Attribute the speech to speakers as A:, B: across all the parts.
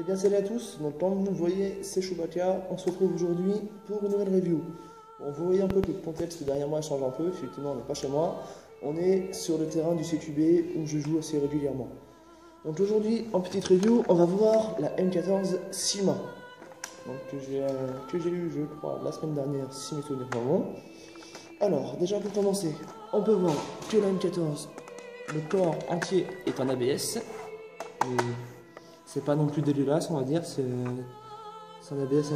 A: Eh bien salut à tous, donc comme vous le voyez c'est Chewbacca, on se retrouve aujourd'hui pour une nouvelle review. Bon, vous voyez un peu que le contexte derrière moi change un peu, effectivement on n'est pas chez moi, on est sur le terrain du CQB où je joue assez régulièrement. Donc aujourd'hui en petite review on va voir la M14 Sigma, donc, que j'ai eu je crois la semaine dernière si mes souvenirs sont bons. Alors déjà pour commencer, on peut voir que la M14, le corps entier est en ABS. Et c'est pas non plus dégueulasse, on va dire, c'est un ABS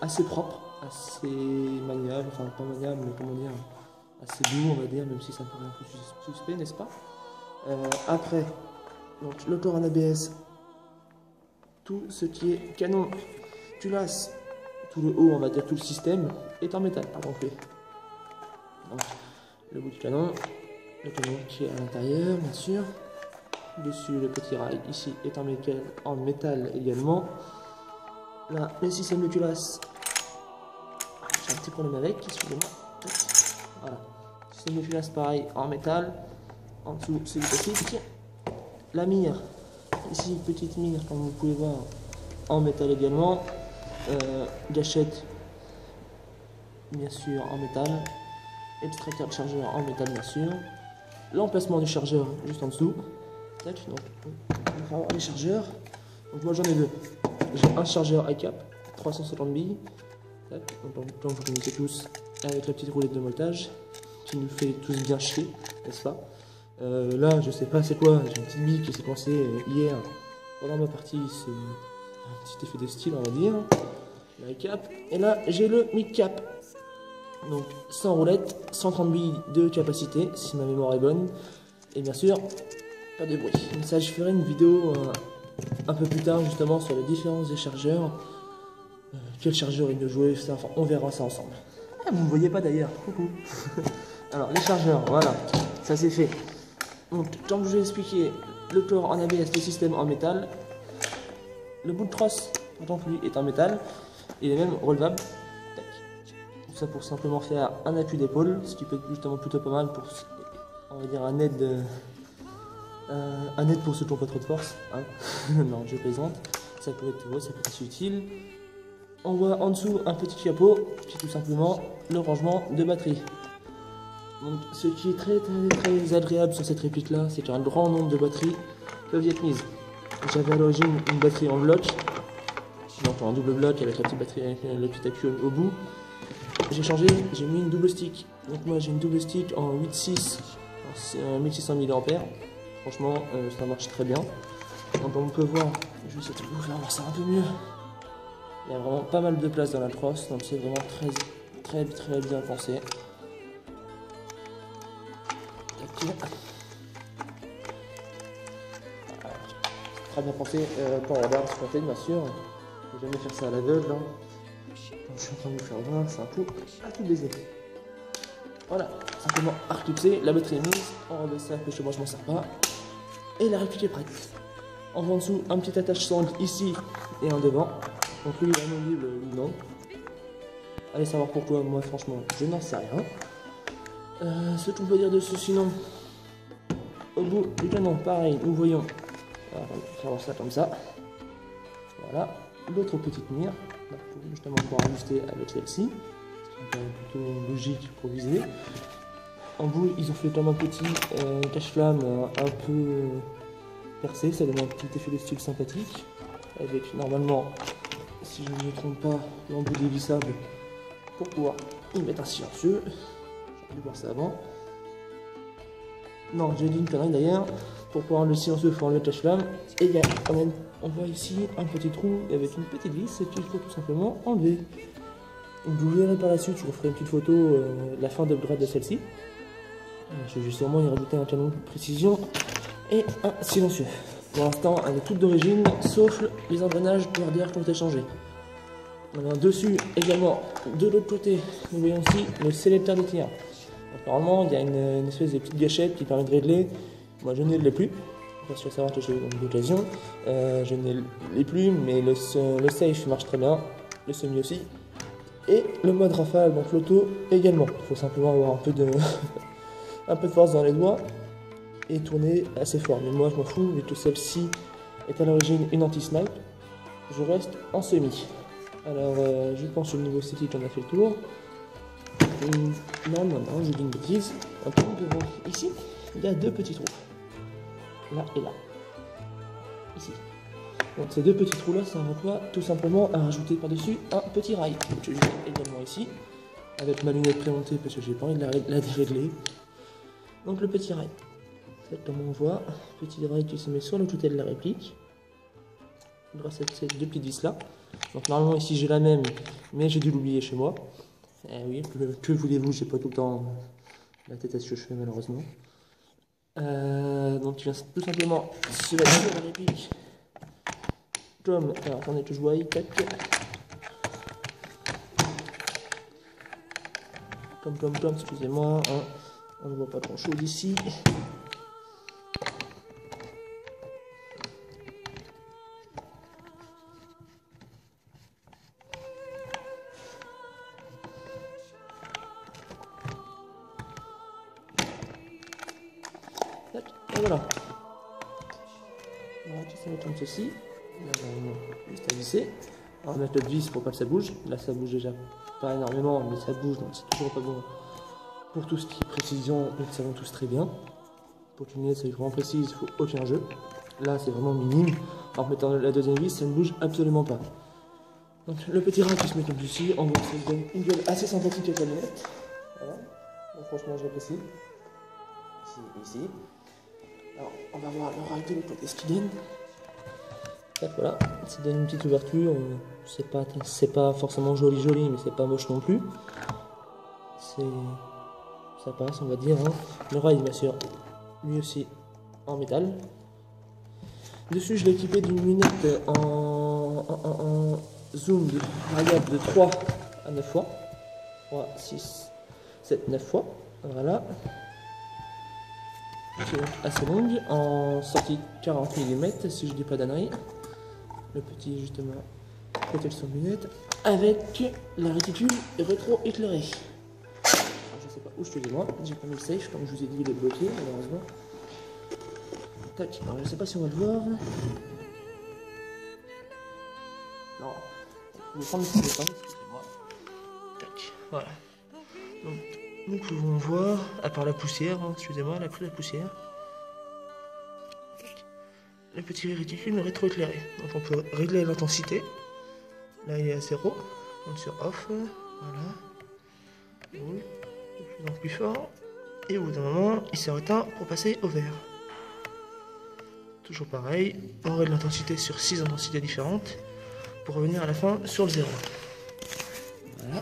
A: assez propre, assez maniable, enfin pas maniable, mais comment dire, assez doux, on va dire, même si ça paraît un peu suspect, n'est-ce pas? Après, donc, le corps en ABS, tout ce qui est canon, culasse, tout le haut, on va dire tout le système, est en métal, par contre. Donc, le bout du canon, le canon qui est à l'intérieur, bien sûr. Dessus, le petit rail ici est en métal également. Là, le système de culasse. J'ai un petit problème avec, excusez-moi. Voilà. Système de culasse pareil en métal. En dessous, c'est du plastique. La mire, ici, petite mire, comme vous pouvez voir, en métal également. Gâchette, bien sûr, en métal. Extracteur de chargeur en métal, bien sûr. L'emplacement du chargeur juste en dessous. Donc, on va avoir les chargeurs. Donc, moi j'en ai deux. J'ai un chargeur iCap, 350 billes. Donc, comme vous connaissez tous, avec la petite roulette de voltage qui nous fait tous bien chier, n'est-ce pas? Là, je sais pas c'est quoi, j'ai une petite bille qui s'est coincée hier pendant ma partie. C'est un petit effet de style, on va dire. L'iCap. Et là, j'ai le mid-cap. Donc, 100 roulettes, 130 billes de capacité, si ma mémoire est bonne. Et bien sûr, pas de bruit. Ça, je ferai une vidéo un peu plus tard justement sur les différences des chargeurs. Quel chargeur il doit jouer, ça, enfin, on verra ça ensemble. Ah, vous ne me voyez pas d'ailleurs. Coucou. Alors, les chargeurs, voilà, ça c'est fait. Donc, comme je vous ai expliqué, le corps en ABS, le système en métal. Le bout de trosse, pourtant lui, est en métal. Il est même relevable. Tac. Tout ça pour simplement faire un appui d'épaule, ce qui peut être justement plutôt pas mal pour, on va dire, un aide pour ceux qui n'ont pas trop de force, hein. Non, je plaisante. Ça peut être beau, ça peut être utile. On voit en dessous un petit capot qui est tout simplement le rangement de batterie. Donc, ce qui est très agréable sur cette réplique là, c'est qu'un grand nombre de batteries peuvent y être mises. J'avais à l'origine une batterie en bloc, donc en double bloc avec la petite batterie avec le petit accu au bout. J'ai changé, j'ai mis une double stick. Donc moi j'ai une double stick en 8.6, c'est 1600 mAh. Franchement, ça marche très bien. Donc on peut voir, je vais essayer de vous faire voir ça un peu mieux. Il y a vraiment pas mal de place dans la crosse, donc c'est vraiment très bien pensé. Très bien pensé quand on regarde ce qu'on fait, bien sûr. Il ne faut jamais faire ça à l'aveugle. Hein. Je suis en train de vous faire voir, c'est un coup à tout baiser. Voilà, simplement arclipsé, la batterie est mise, on rebaisse ça, parce que moi je m'en sers pas. Et la réplique est prête. En dessous, un petit attache sangle ici et un devant. Donc lui il est amovible, lui non. Allez savoir pourquoi, moi franchement je n'en sais rien. Ce qu'on peut dire dessus sinon, au bout du canon, pareil, nous voyons, on va faire voir ça comme ça. Voilà, l'autre petite mire, justement pour ajuster avec celle-ci. C'est plutôt logique pour viser. En bout, ils ont fait comme un petit cache-flamme un peu percé, ça donne un petit effet de style sympathique. Avec normalement, si je ne me trompe pas, l'embout dévissable pour pouvoir y mettre un silencieux. J'aurais dû voir ça avant. Non, j'ai dit une connerie d'ailleurs. Pour pouvoir le silencieux, il faut enlever le cache-flamme. Et il y a quand même, on voit ici un petit trou avec une petite vis qu'il faut tout simplement enlever. Donc, vous verrez par la suite, je vous ferai une petite photo de la fin d'upgrade de celle-ci. Je vais sûrement y rajouter un canon de précision et un silencieux. Pour l'instant, elle est toute d'origine, sauf les engrenages pour d'air qui ont été changés. Alors, dessus, également, de l'autre côté, nous voyons ici le sélecteur de tir. Donc, normalement, il y a une espèce de petite gâchette qui permet de régler. Moi, je ne l'ai plus, parce que savoir que j'ai eu l'occasion. Je ne l'ai plus, mais le safe marche très bien, le semi aussi. Et le mode rafale, donc l'auto également. Il faut simplement avoir un peu de force dans les doigts et tourner assez fort. Mais moi je m'en fous, vu que celle-ci est à l'origine une anti-snipe. je reste en semi. Alors, je pense que le niveau esthétique, on a fait le tour. Non, je dis une bêtise. Ici, il y a deux petits trous. Là et là. Ici. Donc ces deux petits trous là, ça renvoie tout simplement à rajouter par-dessus un petit rail. Que je mets également ici, avec ma lunette prémontée parce que j'ai pas envie de la dérégler. Donc le petit rail. Comme on voit, petit rail qui se met sur le côté de la réplique. Grâce à ces deux petites vis là. Donc normalement ici j'ai la même, mais j'ai dû l'oublier chez moi. Eh oui, que voulez-vous, j'ai pas tout le temps la tête à ce que je fais malheureusement. Donc tu viens tout simplement se mettre sur la réplique. Comme, alors attendez que je vois, tac. Comme, excusez-moi, hein. On ne voit pas grand chose ici. Tac, et voilà. Voilà, ça va comme ceci. Juste à visser. On va mettre notre vis pour pas que ça bouge. Là ça bouge déjà pas énormément, mais ça bouge, donc c'est toujours pas bon pour tout ce qui est précision. Nous le savons tous très bien. Pour qu'une lunette soit vraiment précise, il faut aucun jeu. Là c'est vraiment minime. En mettant la deuxième vis, ça ne bouge absolument pas. Donc le petit rat qui se met comme ceci, on voit que ça donne une gueule assez sympathique avec la lunette. Voilà. Donc, franchement j'apprécie. Ici. Alors on va voir le rail de l'autre côté ce qu'il donne. Voilà, ça donne une petite ouverture, c'est pas forcément joli, mais c'est pas moche non plus. Ça passe, on va dire. Hein. Le rail, bien sûr, lui aussi en métal. Dessus, je l'ai équipé d'une lunette en zoom variable de 3 à 9 fois. 3, 6, 7, 9 fois. Voilà. C'est assez longue, en sortie 40 mm, si je dis pas d'annerie. Le petit justement protection de lunettes avec la réticule rétro-éclairée. Je sais pas où, excusez-moi, j'ai pas mis le safe, comme je vous ai dit, il est bloqué malheureusement. Tac, alors je sais pas si on va le voir. Non, je vais prendre le téléphone, excusez-moi. Tac, voilà. Donc nous pouvons voir, à part la poussière, hein, excusez-moi, elle a pris la poussière. Le petit réticule rétro-éclairé. Donc on peut régler l'intensité. Là il est à 0. Donc sur off. Voilà. Oui. De plus en plus fort. Et au bout d'un moment, il s'est éteint pour passer au vert. Toujours pareil. On règle l'intensité sur 6 intensités différentes. Pour revenir à la fin sur le 0. Voilà.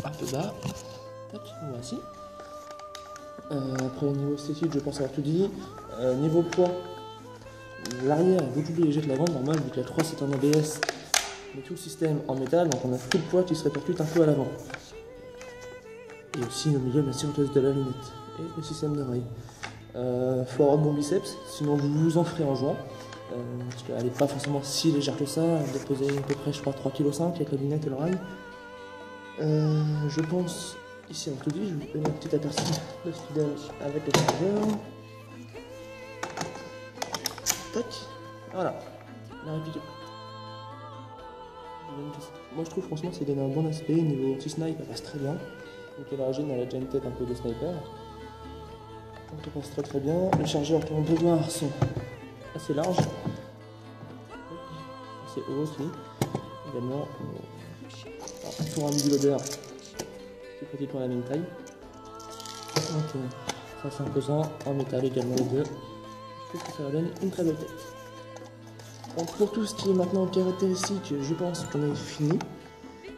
A: Un peu bas. Tac, voici. Après niveau esthétique, je pense avoir tout dit. Niveau poids, l'arrière est beaucoup plus léger que l'avant, normal, vu que la 3 c'est en ABS, mais tout le système en métal, donc on a tout le poids qui se répercute un peu à l'avant. Et aussi au milieu, bien sûr, de la lunette et le système de rail. Faut avoir de bons biceps, sinon vous vous en ferez en jouant. Parce qu'elle n'est pas forcément si légère que ça, elle doit peser à peu près, je crois, 3,5 kg avec la lunette et le rail. Je pense. Ici, en tout dit, je vais vous donner un petit aperçu de ce qu'il donne avec le chargeur. Tac, voilà, la réplique. Moi je trouve franchement ça donne un bon aspect, niveau anti-snipe elle passe très bien. Donc à l'origine elle a déjà une tête un peu de sniper. Donc elle passe très bien. Les chargeurs comme on peut voir sont assez larges. Assez hauts aussi. Également pour un midi-loader. C'est pratiquement la même taille. Donc ça c'est imposant, en métal également les deux. Je trouve que ça donne une très belle tête. Donc pour tout ce qui est maintenant caractéristique, je pense qu'on a fini.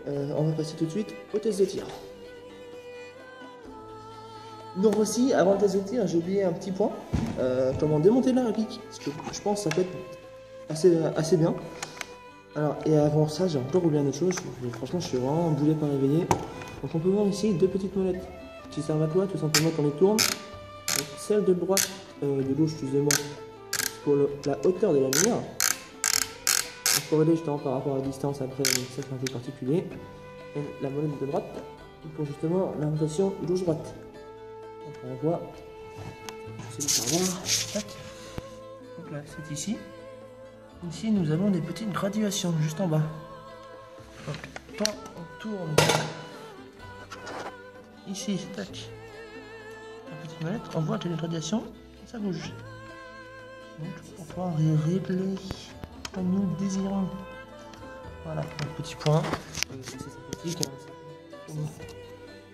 A: On va passer tout de suite au test de tir. Donc voici, avant le test de tir, j'ai oublié un petit point. Comment démonter la réplique, parce que je pense que ça peut être assez bien. Alors, et avant ça, j'ai encore oublié une autre chose. Franchement, je suis vraiment boulé par réveiller. Donc on peut voir ici deux petites molettes qui servent à quoi? Tout simplement quand on les tourne. Donc, celle de droite, de gauche, excusez-moi, pour la hauteur de la lumière. Donc pour aider justement par rapport à la distance, après, ça c'est un peu particulier. Et la molette de droite, pour justement la rotation gauche-droite. Donc on voit, je sais pas voir. Donc là, c'est ici. Ici, nous avons des petites graduations juste en bas. Donc, quand on tourne ici, tac, la petite manette, on voit que les gradations, ça bouge. Donc, on pourra régler comme nous désirons. Voilà, un petit point. C'est sympathique.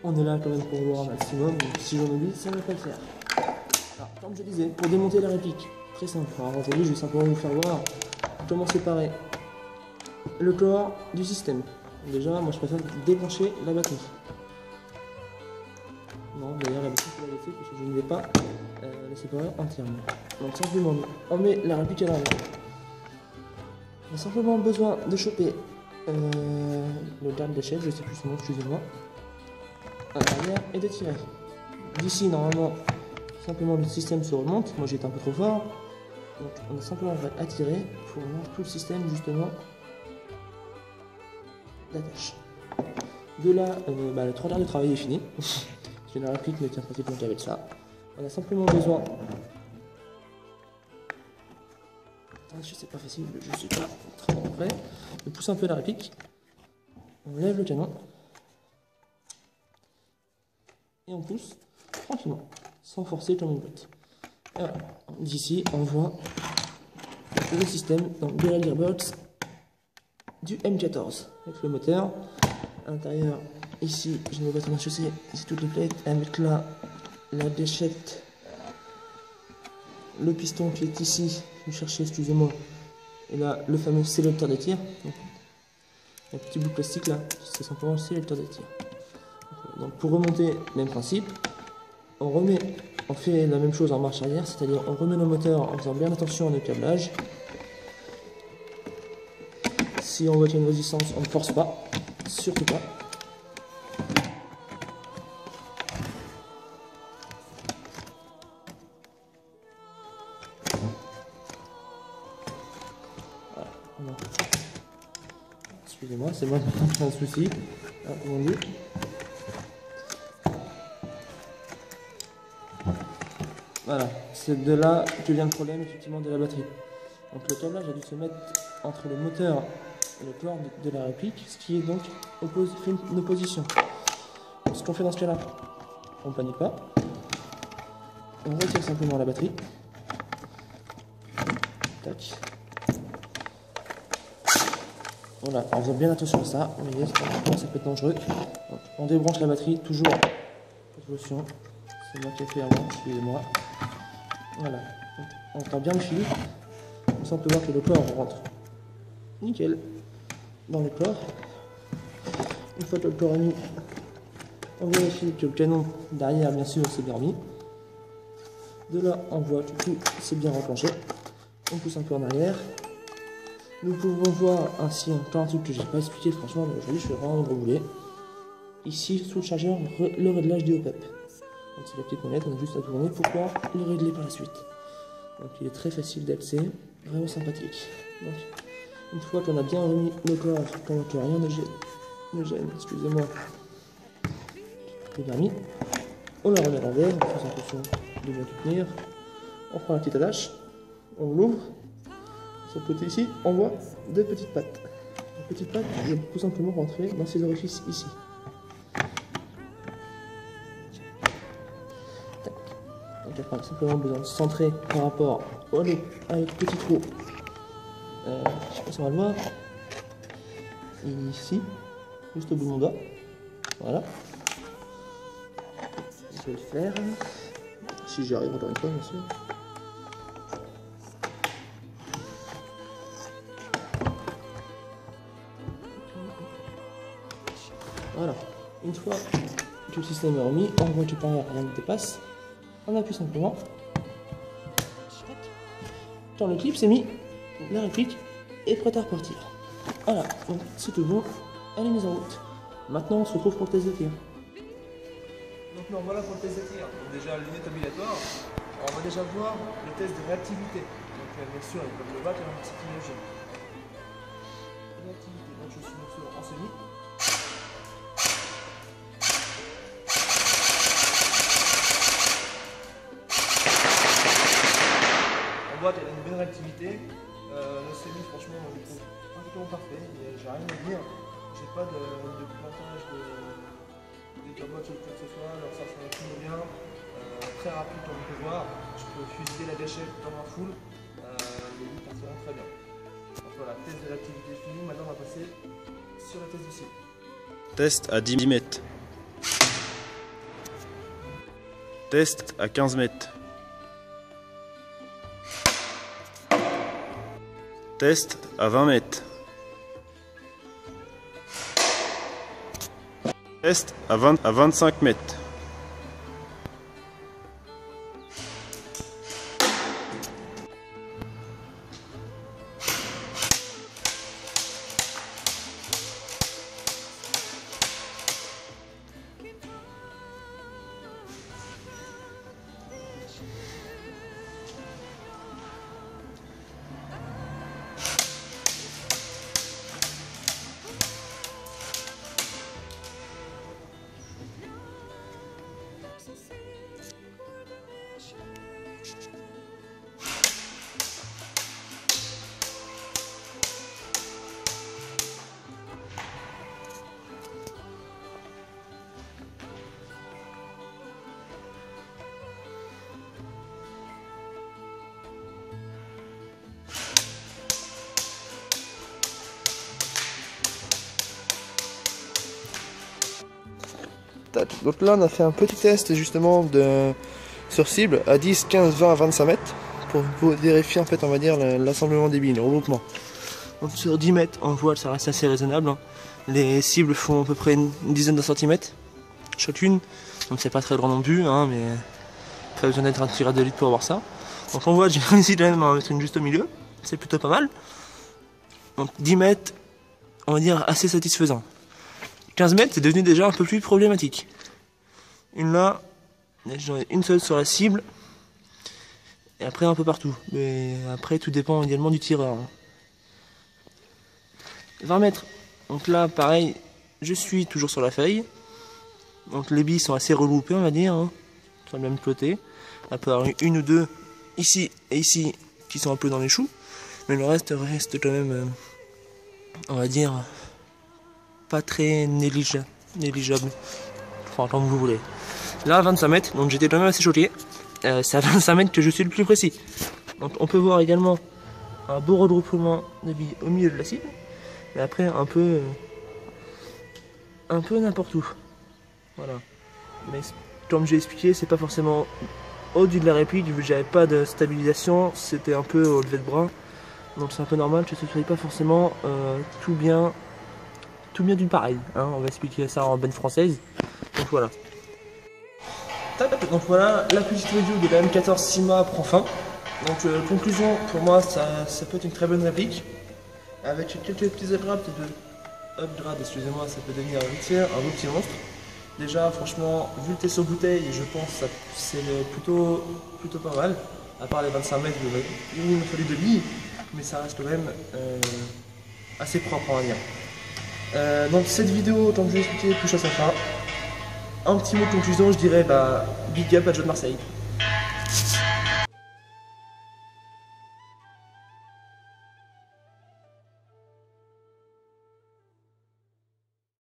A: On est là quand même pour voir un maximum. Donc, si j'en oublie, ça ne va pas le faire. Alors, comme je disais, pour démonter la réplique, très simple. Alors aujourd'hui, je vais simplement vous faire voir comment séparer le corps du système. Déjà, moi je préfère débrancher la batterie. Non, d'ailleurs, la batterie, je vais la laisser parce que je ne vais pas la séparer entièrement. Donc, simplement, on met la réplique à l'envers. On a simplement besoin de choper le garde d'échelle, je ne sais plus son nom, excusez-moi, à l'arrière et de tirer. D'ici, normalement, simplement le système se remonte. Moi j'étais un peu trop fort. Donc on a simplement à tirer pour avoir tout le système justement d'attache. De là, le 3 quarts du travail est fini. J'ai la réplique ne tient pratiquement qu'avec ça. On a simplement besoin. Je sais pas facile, je suis pas très prêt. De pousser un peu la réplique. On lève le canon. Et on pousse tranquillement, sans forcer comme une botte. Voilà. D'ici, on voit le système donc, de la gearbox du M14 avec le moteur. À l'intérieur, ici, je ne vais pas chaussée, c'est toutes les plates avec la déchette, le piston qui est ici, vous cherchez, excusez-moi, et là, le fameux sélecteur de tir. Donc, un petit bout de plastique là, c'est simplement le sélecteur de tir. Donc pour remonter, même principe, on fait la même chose en marche arrière, c'est-à-dire on remet le moteur en faisant bien attention au câblage. Si on voit qu'il y a une résistance, on ne force pas, surtout pas. Voilà. Excusez-moi, c'est moi qui ai un souci. Ah, comment on dit ? Voilà, c'est de là que vient le problème effectivement de la batterie. Donc le câblage a dû se mettre entre le moteur et le corps de la réplique, ce qui est donc fait une opposition. Donc, ce qu'on fait dans ce cas-là, on ne panique pas. On retire simplement la batterie. Tac. Voilà, en faisant bien attention à ça, vous voyez, ça peut être dangereux. Donc, on débranche la batterie, toujours. Attention, c'est moi qui ai fait avant, excusez-moi. Voilà, on tend bien le fil, comme ça on peut voir que le corps rentre nickel dans le corps. Une fois que le corps est mis, on vérifie que le canon derrière bien sûr s'est bien mis. De là on voit que tout s'est bien renclenché. On pousse un peu en arrière. Nous pouvons voir ainsi encore un truc que j'ai pas expliqué franchement, mais aujourd'hui je suis vraiment remoulé. Ici sous le chargeur, le réglage du hop-up. Donc c'est la petite manette, on a juste à tourner pour pouvoir le régler par la suite. Donc il est très facile d'accès, vraiment sympathique. Donc une fois qu'on a bien remis le corps, que rien ne gêne, excusez-moi, c'est bien mis, on le remet à l'envers, on fait attention de bien tout tenir, on prend la petite attache, on l'ouvre, sur le côté ici, on voit deux petites pattes. Les petites pattes vont tout simplement rentrer dans ces orifices ici. Donc on a simplement besoin de centrer par rapport avec le petit trou. Je sais pas si on va le voir. Ici, juste au bout de mon doigt. Voilà. Je vais le faire. Si j'y arrive encore une fois, bien sûr. Voilà. Une fois que le système est remis, on voit que par rien ne dépasse. On appuie simplement. Quand le clip s'est mis, la réplique est prête à repartir. Voilà, donc c'est tout bon, elle est mise en route. Maintenant on se retrouve pour le test de tir. Donc nous voilà pour le test de tir. Donc déjà lunette obligatoire. On va déjà voir le test de réactivité. Donc bien sûr il y a comme le bac et un petit imagine. Réactivité, donc je suis bien sûr en semi. On voit droite, elle a une bonne réactivité. Le semi, franchement, je le trouve parfaitement parfait. J'ai rien à dire. J'ai pas de plantage de cabots ou quoi que ce soit. Alors ça fonctionne bien. Très rapide comme on peut voir. Je peux fusiller la gâchette dans ma foule. Le but fonctionne très bien. Donc voilà, test de l'activité fini. Maintenant, on va passer sur le test ici.
B: Test à 10 mètres. Test à 15 mètres. Test à 20 mètres. Test à 25 mètres.
A: Donc là on a fait un petit test justement sur cible à 10, 15, 20, 25 mètres pour vérifier en fait on va dire l'assemblement des billes, le regroupement. Donc sur 10 mètres on voit que ça reste assez raisonnable. Hein. Les cibles font à peu près une dizaine de centimètres chacune, donc c'est pas très grand non plus, hein, mais pas besoin d'être un tireur d'élite pour avoir ça. Donc on voit que j'ai réussi quand même à mettre une juste au milieu, c'est plutôt pas mal. Donc 10 mètres on va dire assez satisfaisant. 15 mètres, c'est devenu déjà un peu plus problématique. Là, j'en ai une seule sur la cible. Et après, un peu partout. Mais après, tout dépend également du tireur. 20 mètres. Donc là, pareil, je suis toujours sur la feuille. Donc les billes sont assez regroupées, on va dire. Hein, sur le même côté. À part une ou deux, ici et ici, qui sont un peu dans les choux. Mais le reste quand même, on va dire, pas très négligeable. Enfin, comme vous voulez. Là, à 25 mètres, donc j'étais quand même assez choqué. C'est à 25 mètres que je suis le plus précis. Donc on peut voir également un beau regroupement de billes au milieu de la cible. Mais après, un peu n'importe où. Voilà. Mais comme j'ai expliqué, c'est pas forcément au-dessus de la réplique, vu que j'avais pas de stabilisation, c'était un peu au lever de bras. Donc c'est un peu normal que ce soit pas forcément tout bien d'une pareille, hein, on va expliquer ça en bonne française. Donc voilà. Donc voilà, la petite review de la M14 Sigma prend fin. Donc conclusion, pour moi ça peut être une très bonne réplique. Avec quelques petits upgrades, excusez-moi, ça peut devenir un beau petit monstre. Déjà franchement, vu le test sur bouteille, je pense que c'est plutôt pas mal. À part les 25 mètres, il me fallait de billes, mais ça reste quand même assez propre on va dire. Donc cette vidéo, comme je l'ai expliqué, touche à sa fin. Un petit mot de conclusion, je dirais big up à Joe de Marseille.